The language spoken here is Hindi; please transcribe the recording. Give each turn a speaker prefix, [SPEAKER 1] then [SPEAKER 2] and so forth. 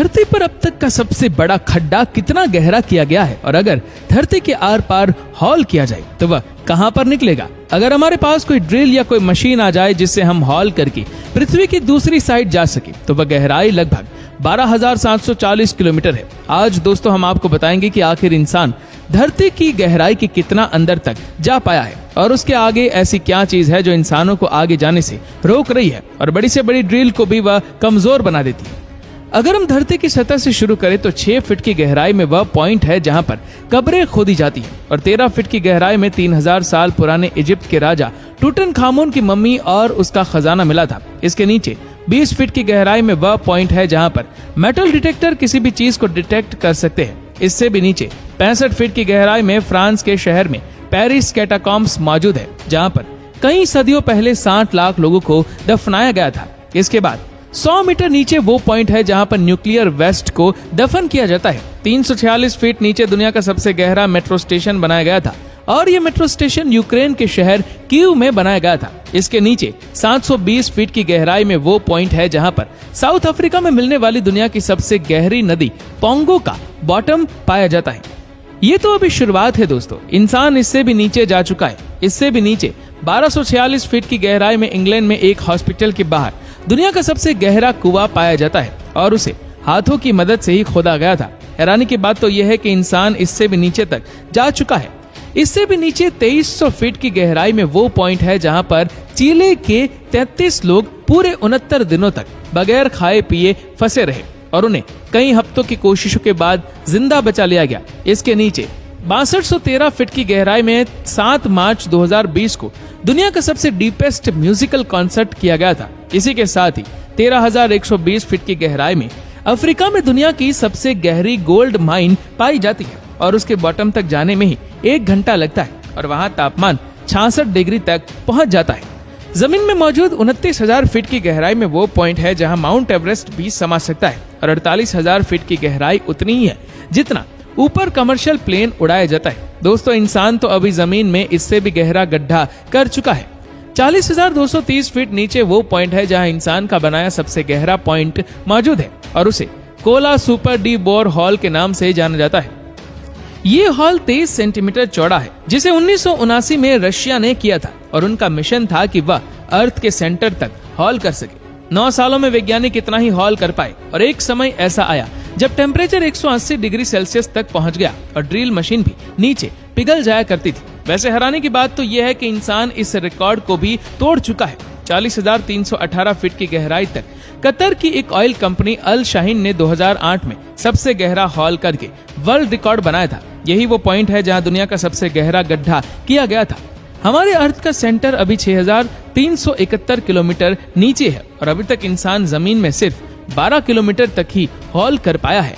[SPEAKER 1] धरती पर अब तक का सबसे बड़ा खड्डा कितना गहरा किया गया है और अगर धरती के आर पार हॉल किया जाए तो वह कहां पर निकलेगा? अगर हमारे पास कोई ड्रिल या कोई मशीन आ जाए जिससे हम हॉल करके पृथ्वी की दूसरी साइड जा सके तो वह गहराई लगभग 12,740 किलोमीटर है। आज दोस्तों हम आपको बताएंगे कि आखिर इंसान धरती की गहराई के कितना अंदर तक जा पाया है और उसके आगे ऐसी क्या चीज है जो इंसानों को आगे जाने से रोक रही है और बड़ी से बड़ी ड्रिल को भी वह कमजोर बना देती है। अगर हम धरती की सतह से शुरू करें तो 6 फीट की गहराई में वह पॉइंट है जहां पर कब्रें खोदी जाती हैं और 13 फीट की गहराई में 3000 साल पुराने इजिप्ट के राजा टूटनखामुन की मम्मी और उसका खजाना मिला था। इसके नीचे 20 फीट की गहराई में वह पॉइंट है जहां पर मेटल डिटेक्टर किसी भी चीज को डिटेक्ट कर सकते हैं। इससे भी नीचे 65 फीट की गहराई में फ्रांस के शहर में पेरिस कैटाकॉम्ब्स मौजूद है जहां पर कई सदियों पहले 60 लाख लोगों को दफनाया गया था। इसके बाद 100 मीटर नीचे वो पॉइंट है जहां पर न्यूक्लियर वेस्ट को दफन किया जाता है। 346 फीट नीचे दुनिया का सबसे गहरा मेट्रो स्टेशन बनाया गया था और ये मेट्रो स्टेशन यूक्रेन के शहर कीव में बनाया गया था। इसके नीचे 720 फीट की गहराई में वो पॉइंट है जहां पर साउथ अफ्रीका में मिलने वाली दुनिया की सबसे गहरी नदी पोंगो का बॉटम पाया जाता है। ये तो अभी शुरुआत है दोस्तों, इंसान इससे भी नीचे जा चुका है। इससे भी नीचे 1246 फीट की गहराई में इंग्लैंड में एक हॉस्पिटल के बाहर दुनिया का सबसे गहरा कुआं पाया जाता है और उसे हाथों की मदद से ही खोदा गया था। हैरानी की बात तो यह है कि इंसान इससे भी नीचे तक जा चुका है। इससे भी नीचे 2300 फीट की गहराई में वो पॉइंट है जहां पर चिले के 33 लोग पूरे 69 दिनों तक बगैर खाए पिए फंसे रहे और उन्हें कई हफ्तों की कोशिशों के बाद जिंदा बचा लिया गया। इसके नीचे 6213 फीट की गहराई में 7 मार्च 2020 को दुनिया का सबसे डीपेस्ट म्यूजिकल कॉन्सर्ट किया गया था। इसी के साथ ही 13,120 फीट की गहराई में अफ्रीका में दुनिया की सबसे गहरी गोल्ड माइन पाई जाती है और उसके बॉटम तक जाने में ही 1 घंटा लगता है और वहां तापमान 66 डिग्री तक पहुंच जाता है। जमीन में मौजूद 29,000 फीट की गहराई में वो पॉइंट है जहां माउंट एवरेस्ट भी समा सकता है और 48,000 फीट की गहराई उतनी ही है जितना ऊपर कमर्शियल प्लेन उड़ाया जाता है। दोस्तों इंसान तो अभी जमीन में इससे भी गहरा गड्ढा कर चुका है। 40,230 फीट नीचे वो पॉइंट है जहां इंसान का बनाया सबसे गहरा पॉइंट मौजूद है और उसे Kola super D bore hall के नाम से जाना जाता है। ये हॉल 23 सेंटीमीटर चौड़ा है जिसे 1979 में रशिया ने किया था और उनका मिशन था कि वह अर्थ के सेंटर तक हॉल कर सके। 9 सालों में वैज्ञानिक इतना ही हॉल कर पाए और एक समय ऐसा आया जब टेम्परेचर 180 डिग्री सेल्सियस तक पहुंच गया और ड्रिल मशीन भी नीचे पिघल जाया करती थी। वैसे हैरानी की बात तो यह है कि इंसान इस रिकॉर्ड को भी तोड़ चुका है। 40,318 फीट की गहराई तक कतर की एक ऑयल कंपनी अल शाहीन ने 2008 में सबसे गहरा हॉल करके वर्ल्ड रिकॉर्ड बनाया था। यही वो पॉइंट है जहां दुनिया का सबसे गहरा गड्ढा किया गया था। हमारे अर्थ का सेंटर अभी 6,371 किलोमीटर नीचे है और अभी तक इंसान जमीन में सिर्फ 12 किलोमीटर तक ही हॉल कर पाया है।